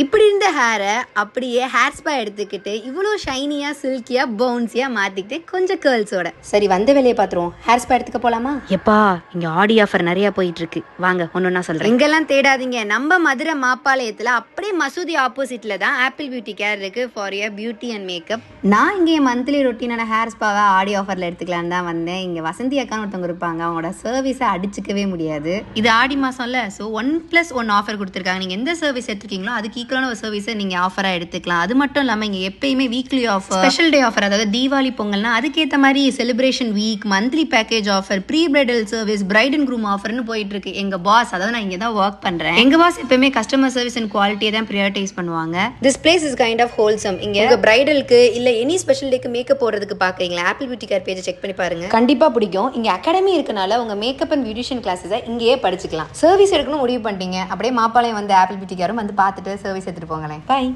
இப்படி இருந்த ஹேரை அப்படியே ஹேர் ஸ்பா எடுத்துக்கிட்டு இவ்வளோ ஷைனியாக சில்கியாக பவுன்ஸியாக மாற்றிக்கிட்டு கொஞ்சம் கேர்ள்ஸோட. சரி, வந்த வேலையை பார்த்துருவோம். ஹேர் ஸ்பா எடுத்துக்க போகலாமா? எப்பா, இங்கே ஆடி ஆஃபர் நிறையா போயிட்டு இருக்கு. வாங்க ஒன்று சொல்கிறேன். இங்கெல்லாம் தேடாதீங்க. நம்ம மதுரை மாப்பாளையத்தில் அப்படியே மசூதி ஆப்போசிட்டில் தான் ஆப்பிள் பியூட்டி கேர் இருக்குது for your beauty and makeup. நான் இங்கே என் மந்த்லி ரொட்டீனான ஹேர் ஸ்பாவை ஆடி ஆஃபரில் எடுத்துக்கலான்னு தான் வந்தேன். இங்கே வசந்தி அக்கான்னு ஒருத்தவங்க இருப்பாங்க. அவங்களோட சர்வீஸை அடிச்சுக்கவே முடியாது. இது ஆடி மாதம்ல, ஸோ 1+1 ஆஃபர் கொடுத்துருக்காங்க. நீங்கள் எந்த சர்வீஸ் எடுத்துருக்கீங்களோ அதுக்கு ஈக்குவலான ஒரு சர்வீஸை நீங்கள் ஆஃபராக எடுத்துக்கலாம். அது மட்டும் இல்லாமல் இங்கே எப்பயுமே weekly offer, special day offer, அதாவது தீபாவளி பொங்கல்னா அதுக்கேற்ற மாதிரி celebration week, monthly package offer, pre bridal service, bride and groom ஆஃபர்னு போயிட்டு இருக்கு. எங்கள் பாஸ், அதாவது நான் இங்கே தான் ஒர்க் பண்ணுறேன், எங்கள் பாஸ் எப்பவுமே கஸ்டமர் சர்வீஸ் அண்ட் குவாலிட்டியை தான் ப்ரியாரிட்டைஸ் பண்ணுவாங்க. This place is kind of wholesome. இங்கே பிரைடலுக்கு இல்லை எனி ஸ்பெஷல் டேக்கு மேக்கப் போடுறதுக்கு பார்க்குறீங்களா, ஆப்பிள் பியூட்டி கேர் பேஜை செக் பண்ணி பாருங்க. கண்டிப்பாக பிடிக்கும். இங்கே அகாடமி இருக்கனால உங்கள் மேக்கப் அண்ட் பியூட்டிஷியன் கிளாஸஸை இங்கேயே படிச்சுக்கலாம். சர்வீஸ் எடுக்கணும் முடிவு பண்ணிட்டீங்க, அப்படியே மாப்பாளையம் வந்து ஆப்பிள் பியூட்டி கேரும் வந்து பார்த்துட்டு சர்வீஸ் எடுத்துகிட்டு போங்களேன். பாய்.